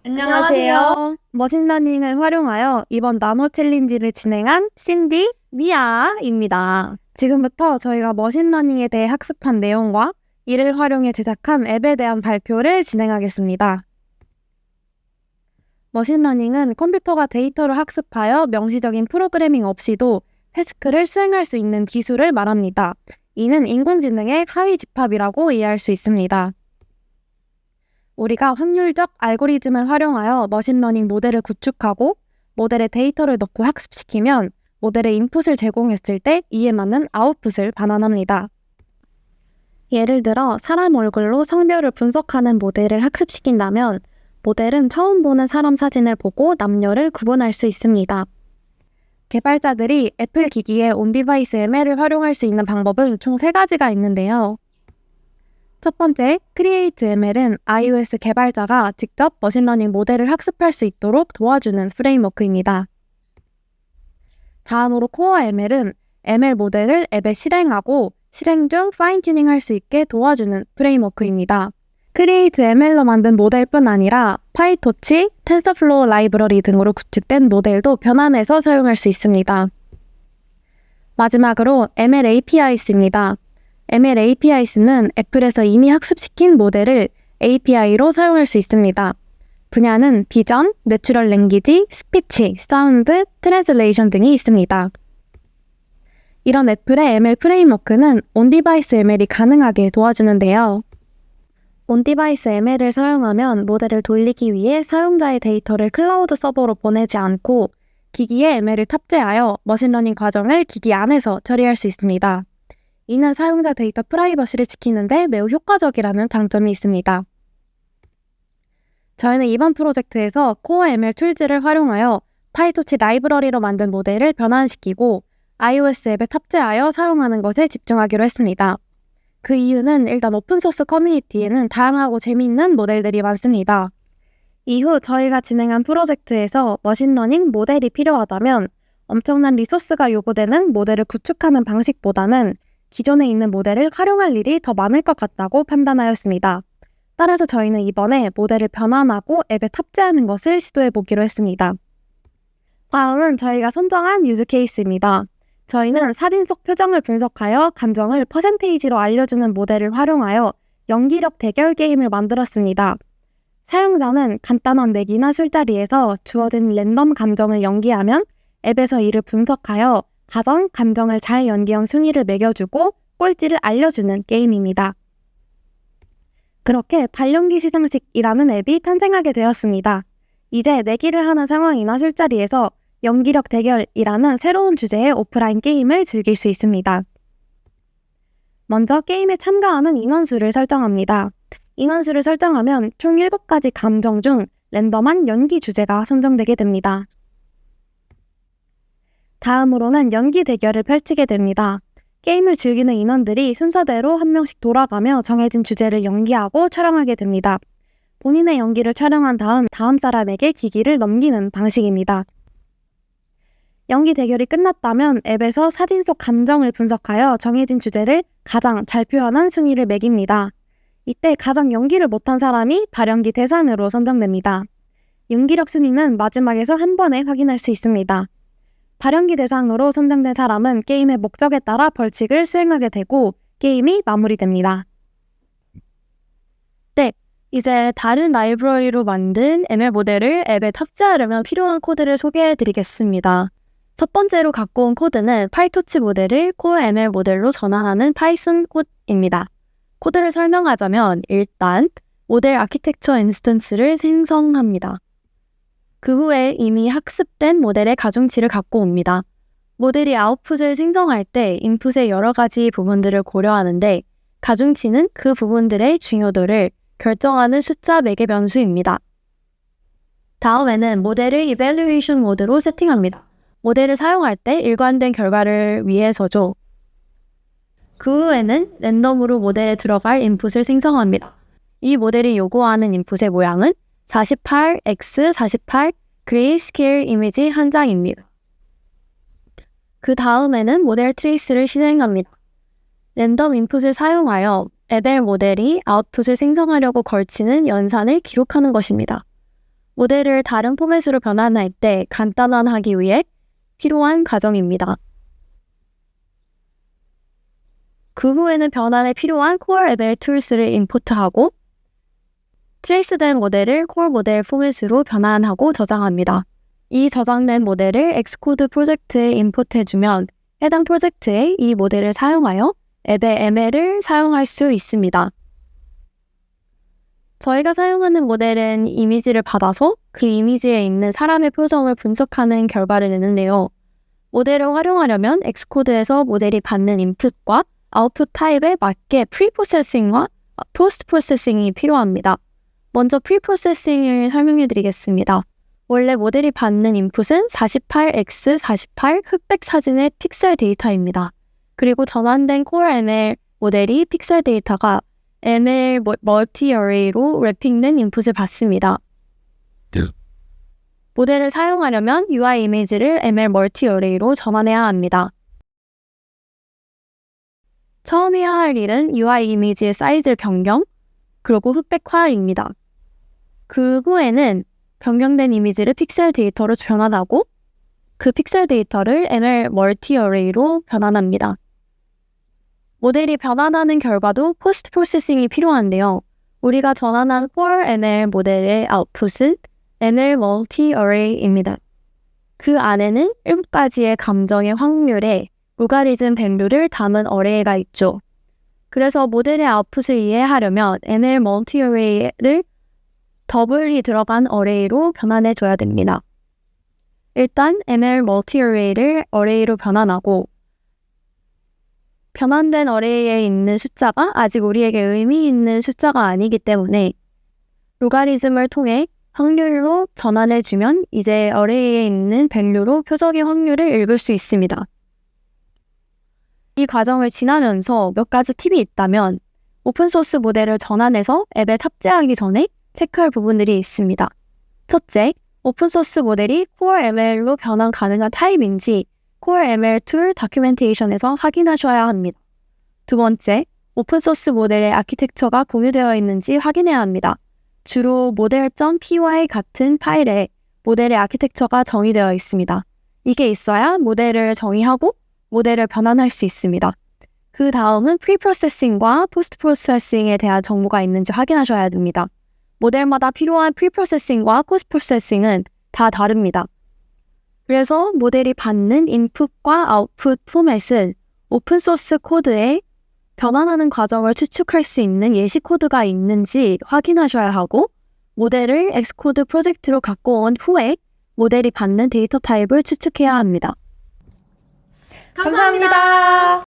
안녕하세요. 머신러닝을 활용하여 이번 나노 챌린지를 진행한 신디, 미아입니다. 지금부터 저희가 머신러닝에 대해 학습한 내용과 이를 활용해 제작한 앱에 대한 발표를 진행하겠습니다. 머신러닝은 컴퓨터가 데이터를 학습하여 명시적인 프로그래밍 없이도 태스크를 수행할 수 있는 기술을 말합니다. 이는 인공지능의 하위 집합이라고 이해할 수 있습니다. 우리가 확률적 알고리즘을 활용하여 머신러닝 모델을 구축하고 모델에 데이터를 넣고 학습시키면 모델에 인풋을 제공했을 때 이에 맞는 아웃풋을 반환합니다. 예를 들어 사람 얼굴로 성별을 분석하는 모델을 학습시킨다면 모델은 처음 보는 사람 사진을 보고 남녀를 구분할 수 있습니다. 개발자들이 애플 기기의 온디바이스 ML을 활용할 수 있는 방법은 총 3가지가 있는데요. 첫 번째, 크리에이트 ML은 iOS 개발자가 직접 머신러닝 모델을 학습할 수 있도록 도와주는 프레임워크입니다. 다음으로 코어 ML은 ML 모델을 앱에 실행하고 실행 중 파인 튜닝할 수 있게 도와주는 프레임워크입니다. 크리에이트 ML로 만든 모델뿐 아니라 파이토치, 텐서플로우 라이브러리 등으로 구축된 모델도 변환해서 사용할 수 있습니다. 마지막으로 ML APIs입니다. ML APIs는 애플에서 이미 학습시킨 모델을 API로 사용할 수 있습니다. 분야는 비전, 내추럴 랭귀지, 스피치, 사운드, 트랜슬레이션 등이 있습니다. 이런 애플의 ML 프레임워크는 온디바이스 ML이 가능하게 도와주는데요. 온디바이스 ML을 사용하면 모델을 돌리기 위해 사용자의 데이터를 클라우드 서버로 보내지 않고 기기에 ML을 탑재하여 머신러닝 과정을 기기 안에서 처리할 수 있습니다. 이는 사용자 데이터 프라이버시를 지키는데 매우 효과적이라는 장점이 있습니다. 저희는 이번 프로젝트에서 코어 ML 툴즈를 활용하여 파이토치 라이브러리로 만든 모델을 변환시키고 iOS 앱에 탑재하여 사용하는 것에 집중하기로 했습니다. 그 이유는 일단 오픈소스 커뮤니티에는 다양하고 재미있는 모델들이 많습니다. 이후 저희가 진행한 프로젝트에서 머신러닝 모델이 필요하다면 엄청난 리소스가 요구되는 모델을 구축하는 방식보다는 기존에 있는 모델을 활용할 일이 더 많을 것 같다고 판단하였습니다. 따라서 저희는 이번에 모델을 변환하고 앱에 탑재하는 것을 시도해보기로 했습니다. 다음은 저희가 선정한 유즈 케이스입니다. 저희는 사진 속 표정을 분석하여 감정을 퍼센테이지로 알려주는 모델을 활용하여 연기력 대결 게임을 만들었습니다. 사용자는 간단한 내기나 술자리에서 주어진 랜덤 감정을 연기하면 앱에서 이를 분석하여 가장 감정을 잘 연기한 순위를 매겨주고 꼴찌를 알려주는 게임입니다. 그렇게 발연기 시상식이라는 앱이 탄생하게 되었습니다. 이제 내기를 하는 상황이나 술자리에서 연기력 대결이라는 새로운 주제의 오프라인 게임을 즐길 수 있습니다. 먼저 게임에 참가하는 인원수를 설정합니다. 인원수를 설정하면 총 7가지 감정 중 랜덤한 연기 주제가 선정되게 됩니다. 다음으로는 연기 대결을 펼치게 됩니다. 게임을 즐기는 인원들이 순서대로 한 명씩 돌아가며 정해진 주제를 연기하고 촬영하게 됩니다. 본인의 연기를 촬영한 다음 사람에게 기기를 넘기는 방식입니다. 연기 대결이 끝났다면 앱에서 사진 속 감정을 분석하여 정해진 주제를 가장 잘 표현한 순위를 매깁니다. 이때 가장 연기를 못한 사람이 발연기 대상으로 선정됩니다. 연기력 순위는 마지막에서 한 번에 확인할 수 있습니다. 발연기 대상으로 선정된 사람은 게임의 목적에 따라 벌칙을 수행하게 되고 게임이 마무리됩니다. 네, 이제 다른 라이브러리로 만든 ML 모델을 앱에 탑재하려면 필요한 코드를 소개해드리겠습니다. 첫 번째로 갖고 온 코드는 파이토치 모델을 코어 ML 모델로 전환하는 파이썬 코드입니다. 코드를 설명하자면 일단 모델 아키텍처 인스턴스를 생성합니다. 그 후에 이미 학습된 모델의 가중치를 갖고 옵니다. 모델이 아웃풋을 생성할 때 인풋의 여러 가지 부분들을 고려하는데 가중치는 그 부분들의 중요도를 결정하는 숫자 매개 변수입니다. 다음에는 모델을 이밸루에이션 모드로 세팅합니다. 모델을 사용할 때 일관된 결과를 위해서죠. 그 후에는 랜덤으로 모델에 들어갈 인풋을 생성합니다. 이 모델이 요구하는 인풋의 모양은 48x48 그레이스케일 이미지 한 장입니다. 그 다음에는 모델 트레이스를 실행합니다. 랜덤 인풋을 사용하여 에델 모델이 아웃풋을 생성하려고 걸치는 연산을 기록하는 것입니다. 모델을 다른 포맷으로 변환할 때 간단화하기 위해 필요한 과정입니다. 그 후에는 변환에 필요한 Core ML 툴스를 임포트하고 트레이스된 모델을 core 모델 포맷으로 변환하고 저장합니다. 이 저장된 모델을 엑스코드 프로젝트에 임포트해주면 해당 프로젝트에 이 모델을 사용하여 앱의 ML을 사용할 수 있습니다. 저희가 사용하는 모델은 이미지를 받아서 그 이미지에 있는 사람의 표정을 분석하는 결과를 내는데요. 모델을 활용하려면 엑스코드에서 모델이 받는 인풋과 아웃풋 타입에 맞게 프리프로세싱과 포스트 프로세싱이 필요합니다. 먼저 프리프로세싱을 설명해 드리겠습니다. 원래 모델이 받는 인풋은 48x48 흑백 사진의 픽셀 데이터입니다. 그리고 전환된 Core ML 모델이 픽셀 데이터가 ML 멀티 어레이로 랩핑된 인풋을 받습니다. 모델을 사용하려면 UI 이미지를 ML 멀티 어레이로 전환해야 합니다. 처음 해야 할 일은 UI 이미지의 사이즈 변경, 그리고 흑백화입니다. 그 후에는 변경된 이미지를 픽셀 데이터로 변환하고 그 픽셀 데이터를 ML 멀티 어레이로 변환합니다. 모델이 변환하는 결과도 포스트 프로세싱이 필요한데요. 우리가 전환한 Core ML 모델의 아웃풋은 ML 멀티 어레이입니다. 그 안에는 7가지의 감정의 확률에 로가리즘 밸류를 담은 어레이가 있죠. 그래서 모델의 아웃풋을 이해하려면 ML 멀티 어레이를 더블이 들어간 어레이로 변환해 줘야 됩니다. 일단 ML 멀티 어레이를 어레이로 변환하고 변환된 어레이에 있는 숫자가 아직 우리에게 의미 있는 숫자가 아니기 때문에 로가리즘을 통해 확률로 전환해주면 이제 어레이에 있는 밸류로 표적의 확률을 읽을 수 있습니다. 이 과정을 지나면서 몇 가지 팁이 있다면 오픈소스 모델을 전환해서 앱에 탑재하기 전에 체크할 부분들이 있습니다. 첫째, 오픈소스 모델이 Core ML로 변환 가능한 타입인지 Core ML 툴 다큐멘테이션에서 확인하셔야 합니다. 두 번째, 오픈소스 모델의 아키텍처가 공유되어 있는지 확인해야 합니다. 주로 model.py 같은 파일에 모델의 아키텍처가 정의되어 있습니다. 이게 있어야 모델을 정의하고 모델을 변환할 수 있습니다. 그 다음은 프리프로세싱과 포스트 프로세싱에 대한 정보가 있는지 확인하셔야 됩니다. 모델마다 필요한 프리프로세싱과 포스트 프로세싱은 다 다릅니다. 그래서 모델이 받는 인풋과 아웃풋 포맷은 오픈소스 코드에 변환하는 과정을 추측할 수 있는 예시 코드가 있는지 확인하셔야 하고 모델을 엑스코드 프로젝트로 갖고 온 후에 모델이 받는 데이터 타입을 추측해야 합니다. 감사합니다.